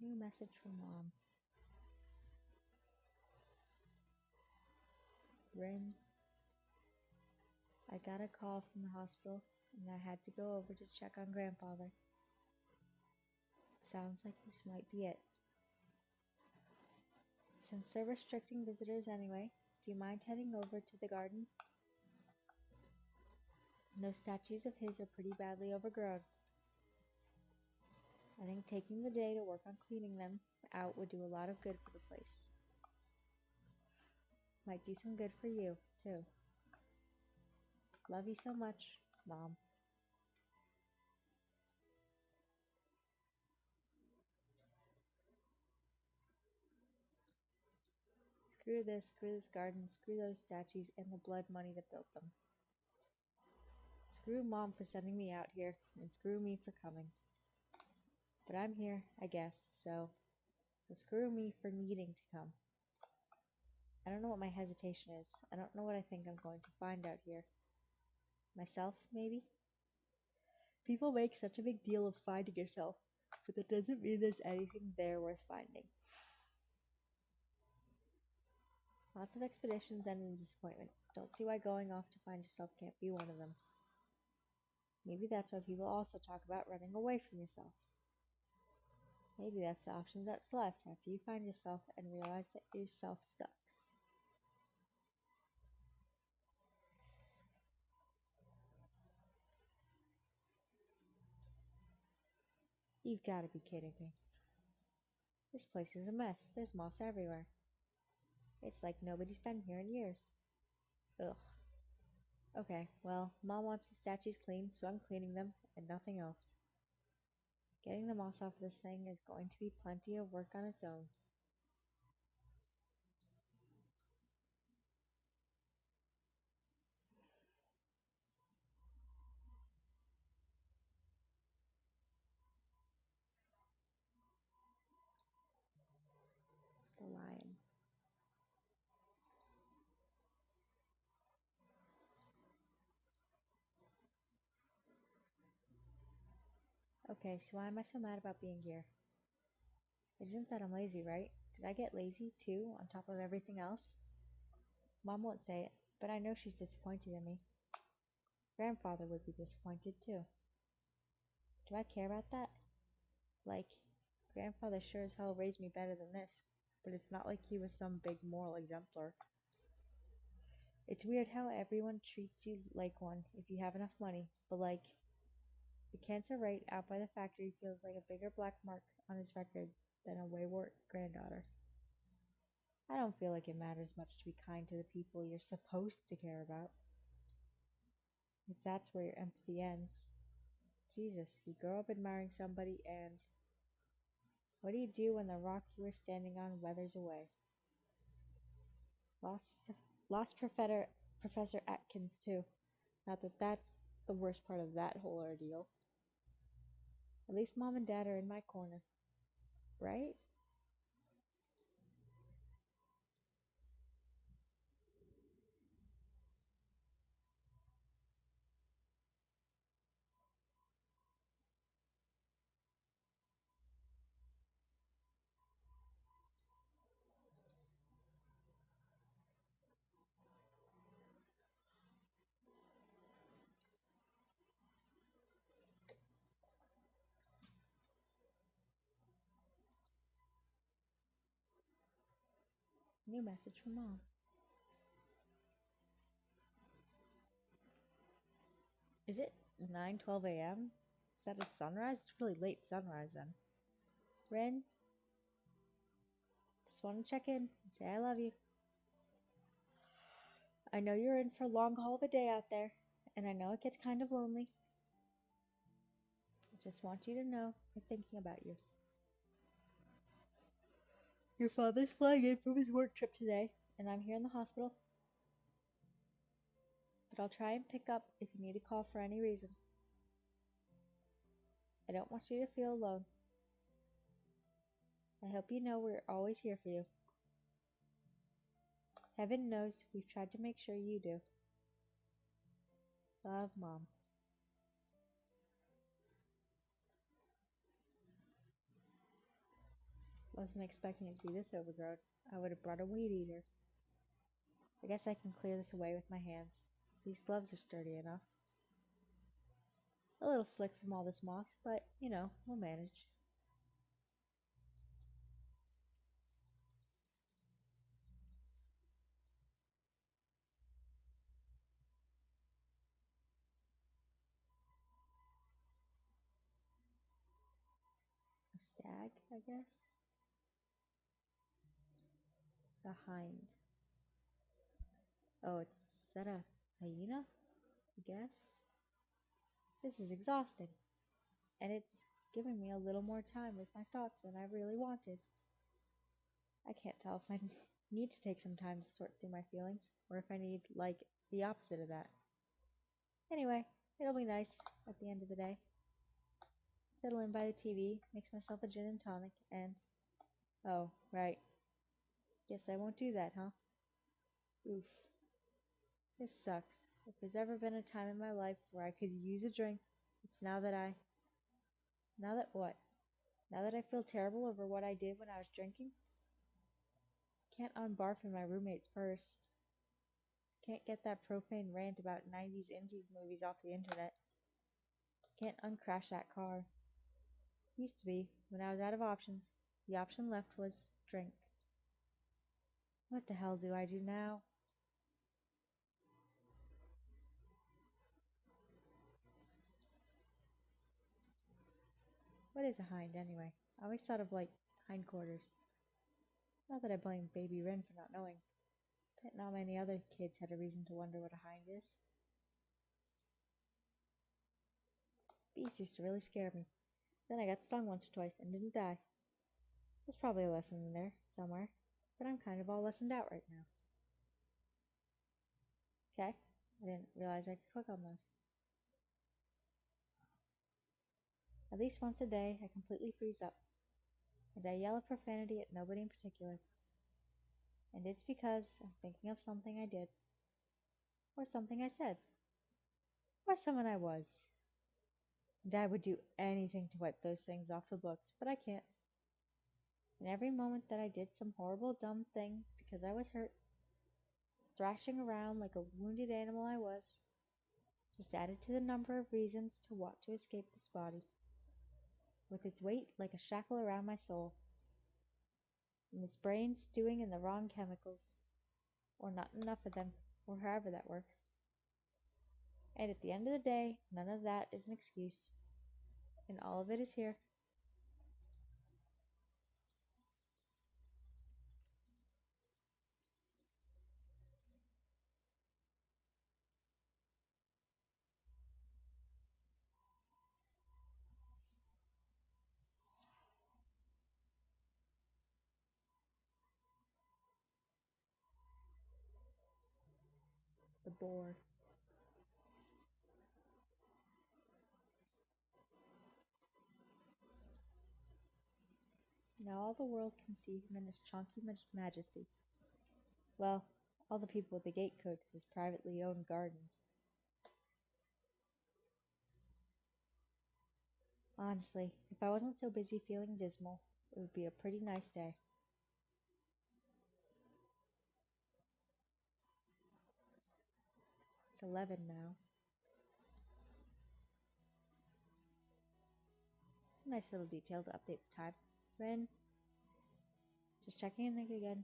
New message from Mom. Rin, I got a call from the hospital and I had to go over to check on Grandfather. Sounds like this might be it. Since they're restricting visitors anyway, do you mind heading over to the garden? Those statues of his are pretty badly overgrown. I think taking the day to work on cleaning them out would do a lot of good for the place. Might do some good for you, too. Love you so much, Mom. Screw this garden, screw those statues, and the blood money that built them. Screw Mom for sending me out here, and screw me for coming. But I'm here, I guess, so screw me for needing to come. I don't know what my hesitation is. I don't know what I think I'm going to find out here. Myself, maybe? People make such a big deal of finding yourself, but that doesn't mean there's anything there worth finding. Lots of expeditions end in disappointment. Don't see why going off to find yourself can't be one of them. Maybe that's why people also talk about running away from yourself. Maybe that's the option that's left after you find yourself and realize that yourself sucks. You've got to be kidding me. This place is a mess. There's moss everywhere. It's like nobody's been here in years. Ugh. Okay, well, Mom wants the statues cleaned, so I'm cleaning them, and nothing else. Getting the moss off this thing is going to be plenty of work on its own. The lion. Okay, so why am I so mad about being here? It isn't that I'm lazy, right? Did I get lazy, too, on top of everything else? Mom won't say it, but I know she's disappointed in me. Grandfather would be disappointed, too. Do I care about that? Like, Grandfather sure as hell raised me better than this, but it's not like he was some big moral exemplar. It's weird how everyone treats you like one if you have enough money, but like, the cancer rate out by the factory feels like a bigger black mark on his record than a wayward granddaughter. I don't feel like it matters much to be kind to the people you're supposed to care about. If that's where your empathy ends. Jesus, you grow up admiring somebody and what do you do when the rock you were standing on weathers away? Lost, lost Professor Atkins too. Not that that's the worst part of that whole ordeal. At least Mom and Dad are in my corner, right? New message from Mom. Is it 9:12 a.m.? Is that a sunrise? It's really late sunrise then. Ren, just want to check in and say I love you. I know you're in for a long haul of a day out there, and I know it gets kind of lonely. I just want you to know we're thinking about you. Your father's flying in from his work trip today, and I'm here in the hospital. But I'll try and pick up if you need a call for any reason. I don't want you to feel alone. I hope you know we're always here for you. Heaven knows we've tried to make sure you do. Love, Mom. Wasn't expecting it to be this overgrown. I would have brought a weed eater. I guess I can clear this away with my hands. These gloves are sturdy enough. A little slick from all this moss, but, we'll manage. A stag, I guess? The hind. Oh, is that a hyena? I guess? This is exhausting. And it's giving me a little more time with my thoughts than I really wanted. I can't tell if I need to take some time to sort through my feelings, or if I need, the opposite of that. Anyway, it'll be nice at the end of the day. Settle in by the TV, mix myself a gin and tonic, and... Oh, right. Guess I won't do that, huh? Oof. This sucks. If there's ever been a time in my life where I could use a drink, it's now that I... Now that what? Now that I feel terrible over what I did when I was drinking? Can't unbarf in my roommate's purse. Can't get that profane rant about 90s indie movies off the internet. Can't uncrash that car. Used to be, when I was out of options. The option left was drink. What the hell do I do now? What is a hind, anyway? I always thought of, hindquarters. Not that I blame baby Ren for not knowing. Bet not many other kids had a reason to wonder what a hind is. Bees used to really scare me. Then I got stung once or twice and didn't die. There's probably a lesson in there, somewhere. But I'm kind of all lessoned out right now. Okay, I didn't realize I could click on those. At least once a day, I completely freeze up. And I yell a profanity at nobody in particular. And it's because I'm thinking of something I did. Or something I said. Or someone I was. And I would do anything to wipe those things off the books, but I can't. And every moment that I did some horrible dumb thing because I was hurt, thrashing around like a wounded animal I was, just added to the number of reasons to want to escape this body, with its weight like a shackle around my soul, and this brain stewing in the wrong chemicals, or not enough of them, or however that works. And at the end of the day, none of that is an excuse, and all of it is here. The board. Now all the world can see him in his chunky majesty. Well, all the people with the gate code to this privately owned garden. Honestly, if I wasn't so busy feeling dismal, it would be a pretty nice day. It's 11 now. It's a nice little detail to update the time. Ren, just checking in again.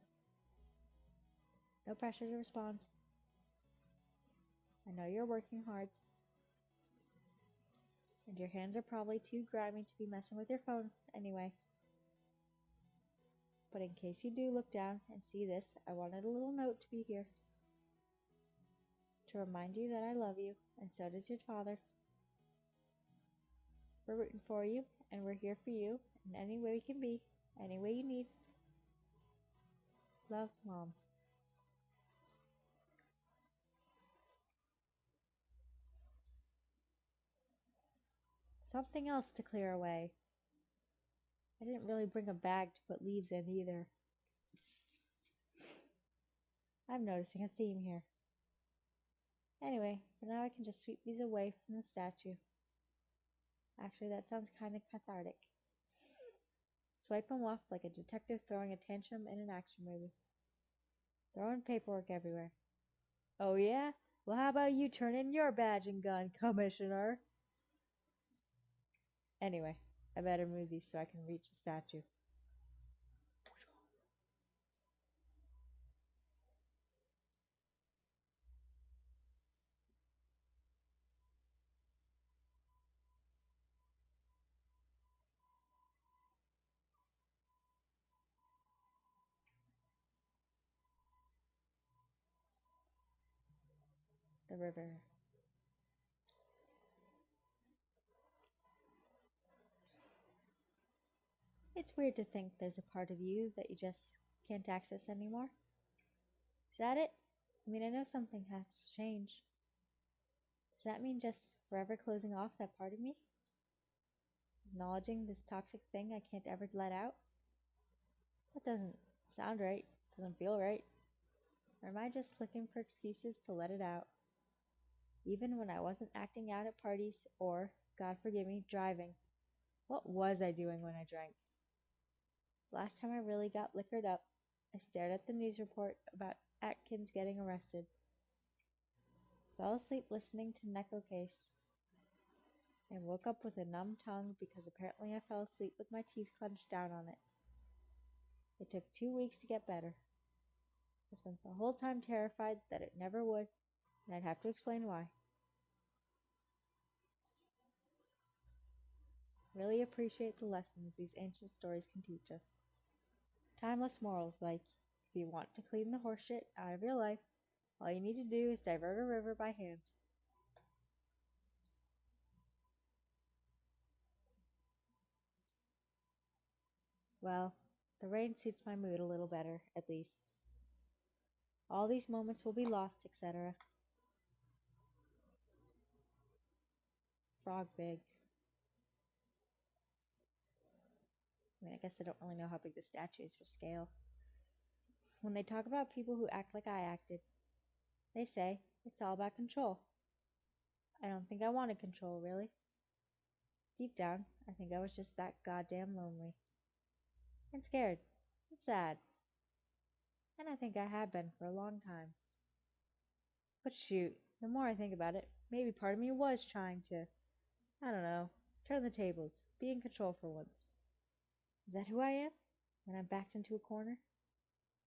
No pressure to respond. I know you're working hard. And your hands are probably too grimy to be messing with your phone anyway. But in case you do look down and see this, I wanted a little note to be here. To remind you that I love you, and so does your father. We're rooting for you, and we're here for you in any way we can be, any way you need. Love, Mom. Something else to clear away. I didn't really bring a bag to put leaves in either. I'm noticing a theme here. Anyway, for now I can just sweep these away from the statue. Actually, that sounds kind of cathartic. Swipe them off like a detective throwing a tantrum in an action movie. Throwing paperwork everywhere. Oh yeah? Well, how about you turn in your badge and gun, Commissioner? Anyway, I better move these so I can reach the statue. The river. It's weird to think there's a part of you that you just can't access anymore. Is that it? I mean, I know something has to change. Does that mean just forever closing off that part of me? Acknowledging this toxic thing I can't ever let out? That doesn't sound right. Doesn't feel right. Or am I just looking for excuses to let it out? Even when I wasn't acting out at parties or, God forgive me, driving. What was I doing when I drank? The last time I really got liquored up, I stared at the news report about Atkins getting arrested. Fell asleep listening to Neko Case, and woke up with a numb tongue because apparently I fell asleep with my teeth clenched down on it. It took 2 weeks to get better. I spent the whole time terrified that it never would, and I'd have to explain why. Really appreciate the lessons these ancient stories can teach us. Timeless morals like, if you want to clean the horseshit out of your life, all you need to do is divert a river by hand. Well, the rain suits my mood a little better, at least. All these moments will be lost, etc. Frog big. I mean, I guess I don't really know how big the statue is for scale. When they talk about people who act like I acted, they say it's all about control. I don't think I wanted control, really. Deep down, I think I was just that goddamn lonely. And scared. And sad. And I think I had been for a long time. But shoot, the more I think about it, maybe part of me was trying to, I don't know, turn the tables, be in control for once. Is that who I am? When I'm backed into a corner?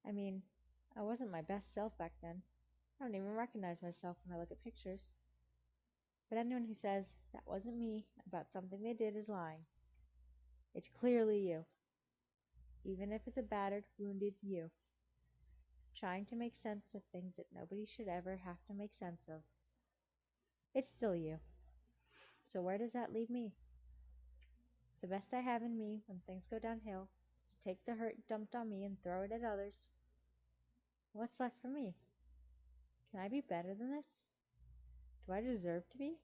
I mean, I wasn't my best self back then. I don't even recognize myself when I look at pictures. But anyone who says that wasn't me about something they did is lying. It's clearly you. Even if it's a battered, wounded you. Trying to make sense of things that nobody should ever have to make sense of. It's still you. So where does that leave me? The best I have in me when things go downhill is to take the hurt dumped on me and throw it at others. What's left for me? Can I be better than this? Do I deserve to be?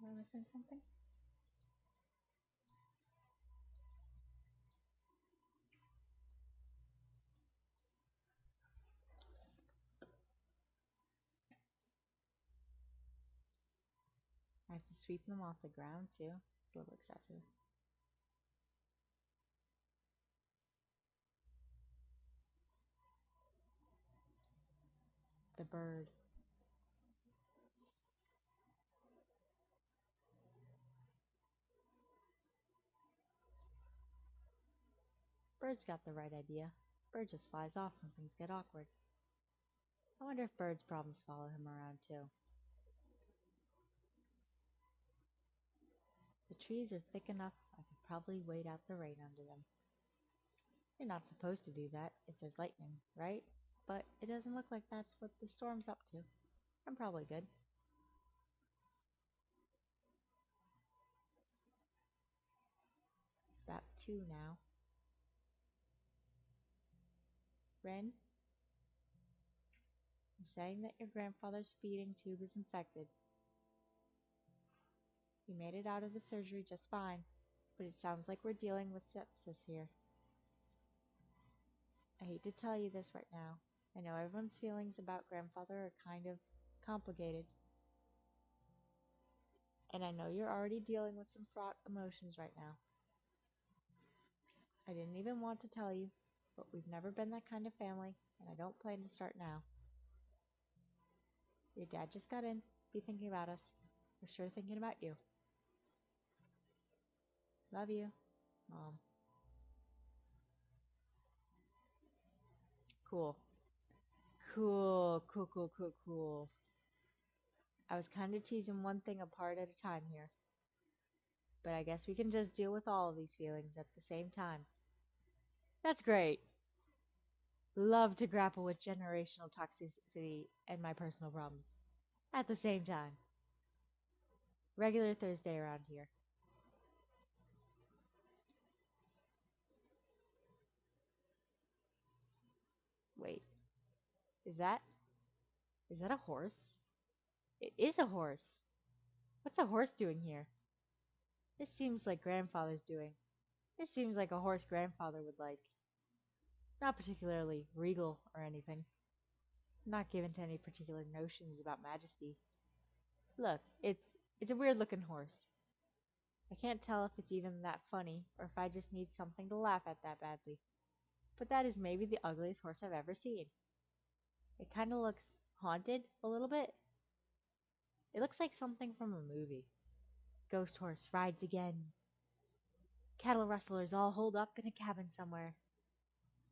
Am I missing something? I have to sweep them off the ground too. It's a little excessive. The bird. Bird's got the right idea. Bird just flies off when things get awkward. I wonder if Bird's problems follow him around too. The trees are thick enough I could probably wait out the rain under them. You're not supposed to do that if there's lightning, right? But it doesn't look like that's what the storm's up to. I'm probably good. It's about 2 now. Ren, you're saying that your grandfather's feeding tube is infected. He made it out of the surgery just fine. but it sounds like we're dealing with sepsis here. I hate to tell you this right now. I know everyone's feelings about grandfather are kind of complicated, and I know you're already dealing with some fraught emotions right now. I didn't even want to tell you, but we've never been that kind of family, and I don't plan to start now. Your dad just got in. Be thinking about us. We're sure thinking about you. Love you, Mom. Cool. Cool. I was kinda teasing one thing apart at a time here, but I guess we can just deal with all of these feelings at the same time. That's great. Love to grapple with generational toxicity and my personal problems at the same time. Regular Thursday around here. Wait, is that is that a horse? It is a horse. What's a horse doing here? This seems like grandfather's doing. This seems like a horse grandfather would like. Not particularly regal or anything. Not given to any particular notions about majesty. Look, it's a weird looking horse. I can't tell if it's even that funny or if I just need something to laugh at that badly. But that is maybe the ugliest horse I've ever seen. It kind of looks haunted a little bit. It looks like something from a movie. Ghost horse rides again. Cattle rustlers all holed up in a cabin somewhere.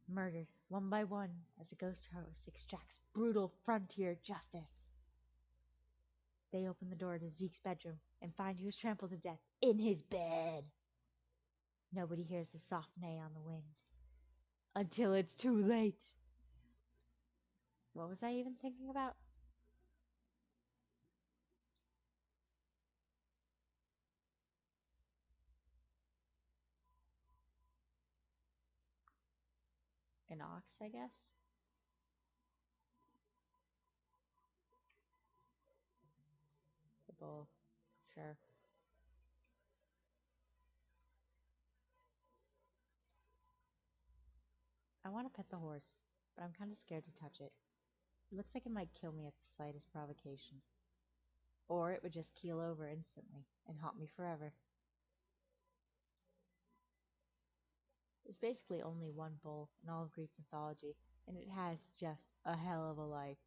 Murdered one by one as the ghost horse extracts brutal frontier justice. They open the door to Zeke's bedroom and find he was trampled to death in his bed. Nobody hears the soft neigh on the wind. Until it's too late. What was I even thinking about? An ox, I guess? The bull. Sure. I want to pet the horse, but I'm kind of scared to touch it. It looks like it might kill me at the slightest provocation. Or it would just keel over instantly and haunt me forever. There's basically only one bull in all of Greek mythology, and it has just a hell of a life.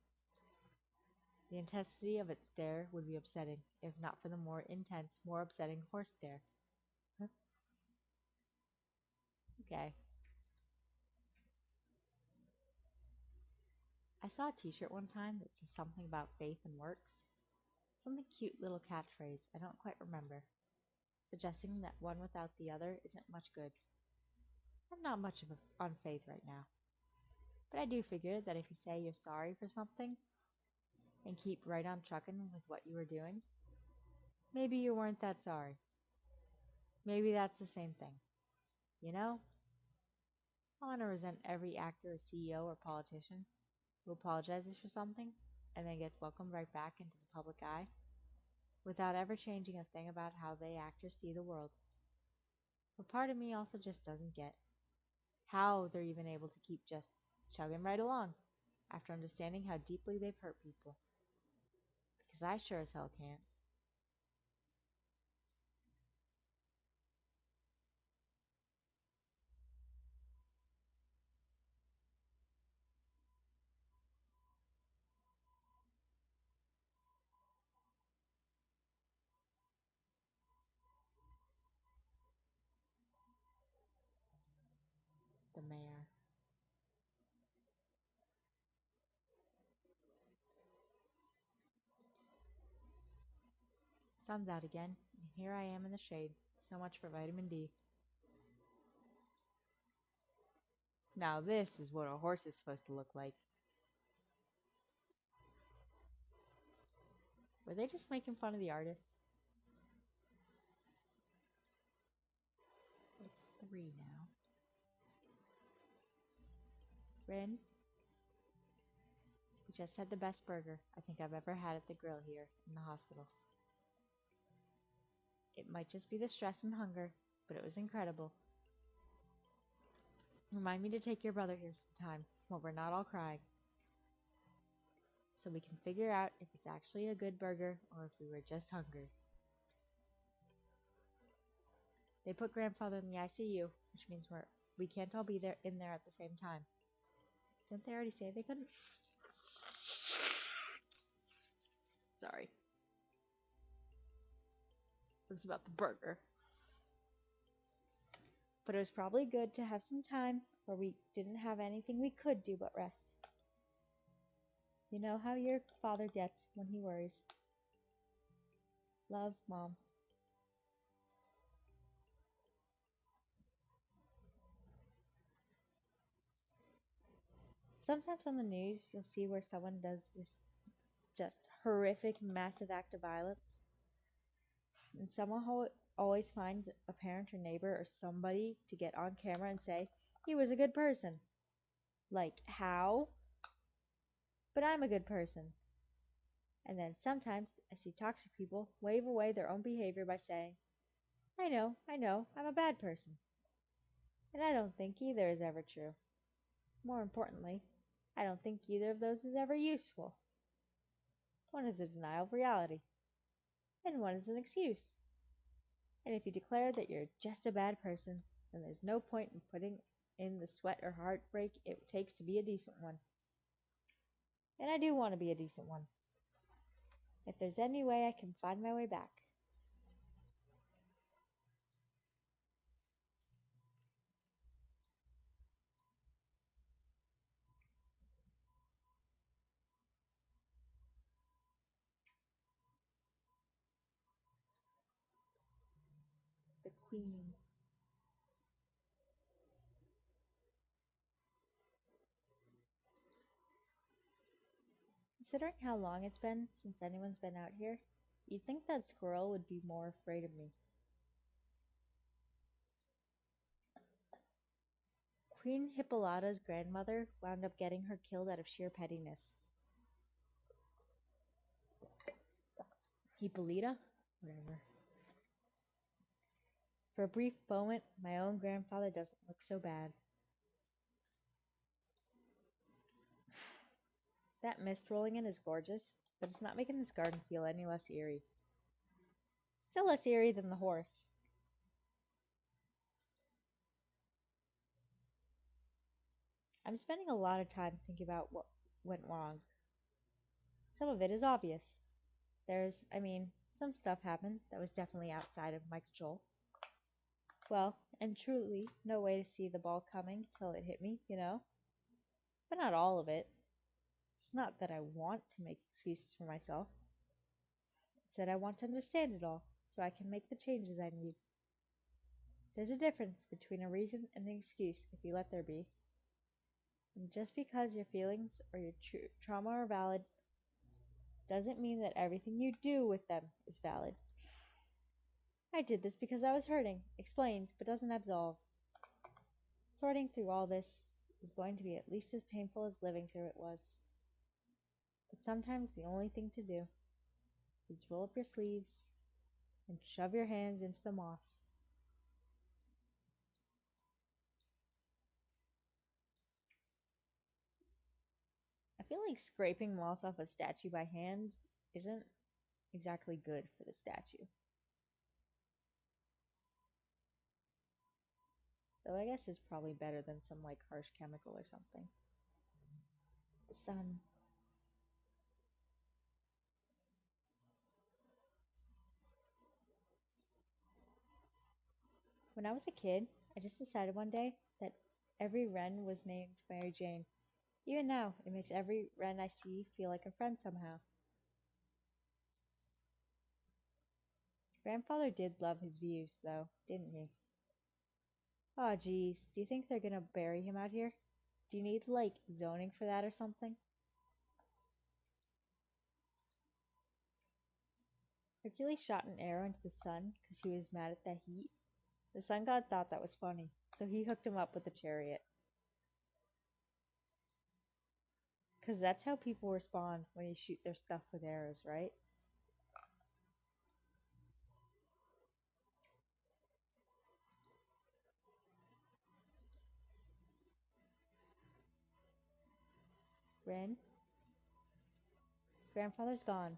The intensity of its stare would be upsetting, if not for the more intense, more upsetting horse stare. Huh? Okay. I saw a t-shirt one time that said something about faith and works. Something cute little catchphrase, I don't quite remember. Suggesting that one without the other isn't much good. I'm not much of on faith right now. But I do figure that if you say you're sorry for something and keep right on trucking with what you were doing, maybe you weren't that sorry. Maybe that's the same thing. You know? I want to resent every actor or CEO or politician who apologizes for something and then gets welcomed right back into the public eye without ever changing a thing about how they act or see the world. But part of me also just doesn't get how they're even able to keep just chugging right along after understanding how deeply they've hurt people. Because I sure as hell can't. The mayor. Sun's out again, and here I am in the shade. So much for vitamin D. Now this is what a horse is supposed to look like. Were they just making fun of the artist? It's 3 now. Rin, we just had the best burger I think I've ever had at the grill here in the hospital. It might just be the stress and hunger, but it was incredible. Remind me to take your brother here sometime when we're not all crying, so we can figure out if it's actually a good burger or if we were just hungry. They put grandfather in the ICU, which means we can't all be there in there at the same time. Didn't they already say they couldn't? Sorry. It was about the burger. But it was probably good to have some time where we didn't have anything we could do but rest. You know how your father gets when he worries. Love, Mom. Sometimes on the news, you'll see where someone does this just horrific, massive act of violence, and someone always finds a parent or neighbor or somebody to get on camera and say, he was a good person. Like, how? But I'm a good person. And then sometimes I see toxic people wave away their own behavior by saying, I know, I'm a bad person. And I don't think either is ever true. More importantly, I don't think either of those is ever useful. One is a denial of reality, and one is an excuse. And if you declare that you're just a bad person, then there's no point in putting in the sweat or heartbreak it takes to be a decent one. And I do want to be a decent one. If there's any way I can find my way back. The Queen. Considering how long it's been since anyone's been out here, you'd think that squirrel would be more afraid of me. Queen Hippolyta's grandmother wound up getting her killed out of sheer pettiness. Hippolyta? Whatever. For a brief moment, my own grandfather doesn't look so bad. That mist rolling in is gorgeous, but it's not making this garden feel any less eerie. Still less eerie than the horse. I'm spending a lot of time thinking about what went wrong. Some of it is obvious. Some stuff happened that was definitely outside of my control. Well, and truly, no way to see the ball coming till it hit me, you know? But not all of it. It's not that I want to make excuses for myself. It's that I want to understand it all, so I can make the changes I need. There's a difference between a reason and an excuse, if you let there be. And just because your feelings or your trauma are valid, doesn't mean that everything you do with them is valid. I did this because I was hurting, explains, but doesn't absolve. Sorting through all this is going to be at least as painful as living through it was. But sometimes the only thing to do is roll up your sleeves and shove your hands into the moss. I feel like scraping moss off a statue by hand isn't exactly good for the statue. Though I guess it's probably better than some like harsh chemical or something. The sun. When I was a kid, I just decided one day that every wren was named Mary Jane. Even now, it makes every wren I see feel like a friend somehow. Grandfather did love his views, though, didn't he? Aw, geez, do you think they're gonna bury him out here? Do you need, like, zoning for that or something? Hercules shot an arrow into the sun because he was mad at the heat. The sun god thought that was funny, so he hooked him up with a chariot. Because that's how people respond when you shoot their stuff with arrows, right? Rin, Grandfather's gone.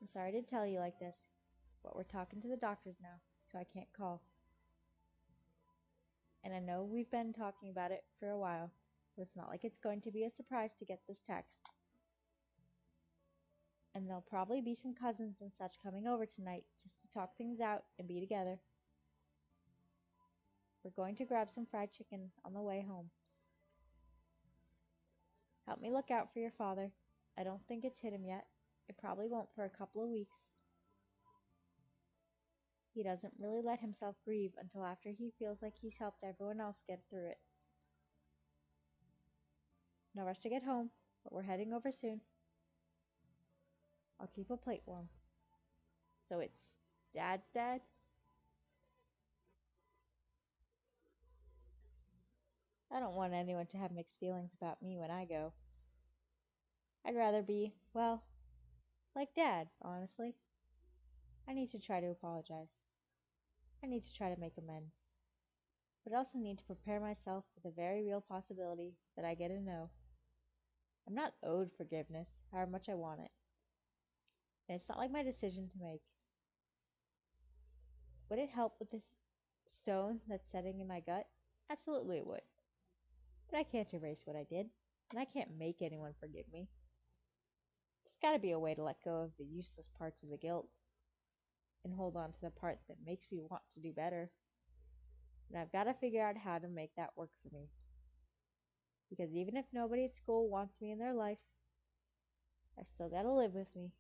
I'm sorry to tell you like this, but we're talking to the doctors now, so I can't call. And I know we've been talking about it for a while, so it's not like it's going to be a surprise to get this text. And there'll probably be some cousins and such coming over tonight just to talk things out and be together. We're going to grab some fried chicken on the way home. Help me look out for your father. I don't think it's hit him yet. It probably won't for a couple of weeks. He doesn't really let himself grieve until after he feels like he's helped everyone else get through it. No rush to get home, but we're heading over soon. I'll keep a plate warm. So it's Dad's dad? I don't want anyone to have mixed feelings about me when I go. I'd rather be, well, like Dad, honestly. I need to try to apologize. I need to try to make amends. But I also need to prepare myself for the very real possibility that I get a no. I'm not owed forgiveness, however much I want it. And it's not like my decision to make. Would it help with this stone that's setting in my gut? Absolutely it would. But I can't erase what I did, and I can't make anyone forgive me. There's gotta be a way to let go of the useless parts of the guilt and hold on to the part that makes me want to do better. And I've gotta figure out how to make that work for me. Because even if nobody at school wants me in their life, I've still gotta live with me.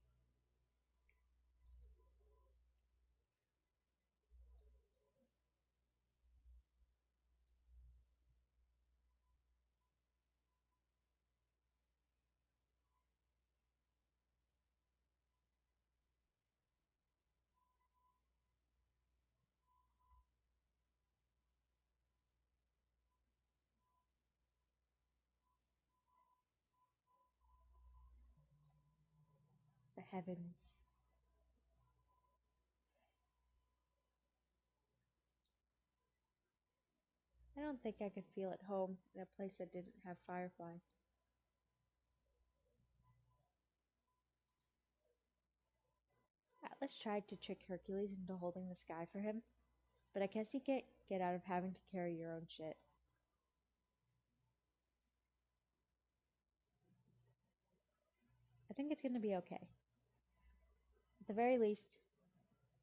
The heavens. I don't think I could feel at home in a place that didn't have fireflies. Atlas tried to trick Hercules into holding the sky for him, but I guess you can't get out of having to carry your own shit. I think it's gonna be okay. At the very least,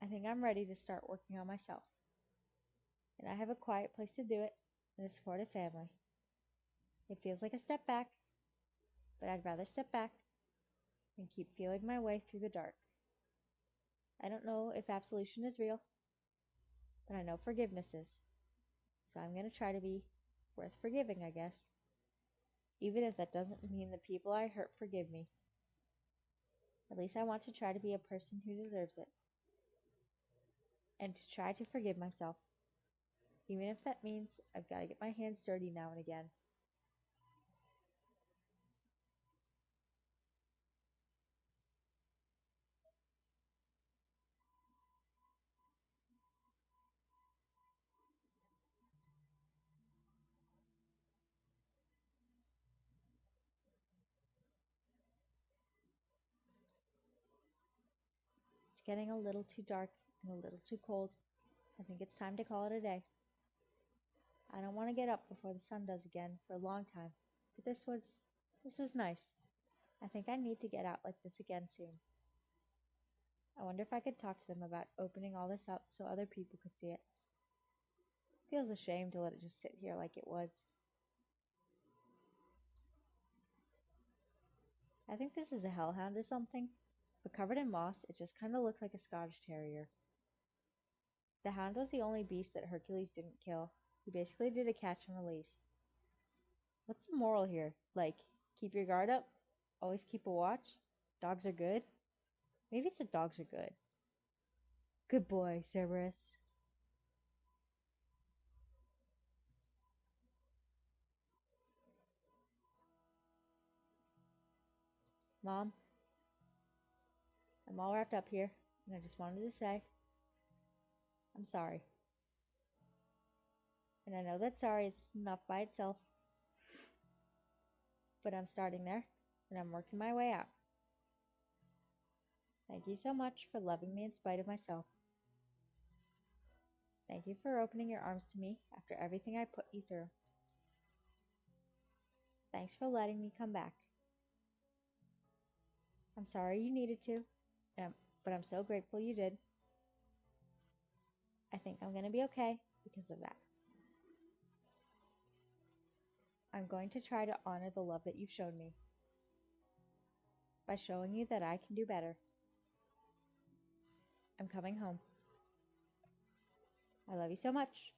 I think I'm ready to start working on myself. And I have a quiet place to do it and a supportive family. It feels like a step back, but I'd rather step back and keep feeling my way through the dark. I don't know if absolution is real, but I know forgiveness is. So I'm gonna try to be worth forgiving, I guess. Even if that doesn't mean the people I hurt forgive me. At least I want to try to be a person who deserves it. And to try to forgive myself. Even if that means I've got to get my hands dirty now and again. It's getting a little too dark and a little too cold. I think it's time to call it a day. I don't want to get up before the sun does again for a long time, but this was nice. I think I need to get out like this again soon. I wonder if I could talk to them about opening all this up so other people could see it. Feels a shame to let it just sit here like it was. I think this is a hellhound or something, but covered in moss, it just kind of looks like a Scottish Terrier. The hound was the only beast that Hercules didn't kill. He basically did a catch and release. What's the moral here? Like, keep your guard up? Always keep a watch? Dogs are good? Maybe it's that dogs are good. Good boy, Cerberus. Mom, I'm all wrapped up here, and I just wanted to say, I'm sorry. And I know that sorry is enough by itself. but I'm starting there, and I'm working my way out. Thank you so much for loving me in spite of myself. Thank you for opening your arms to me after everything I put you through. Thanks for letting me come back. I'm sorry you needed to, but I'm so grateful you did. I think I'm going to be okay because of that. I'm going to try to honor the love that you've shown me by showing you that I can do better. I'm coming home. I love you so much.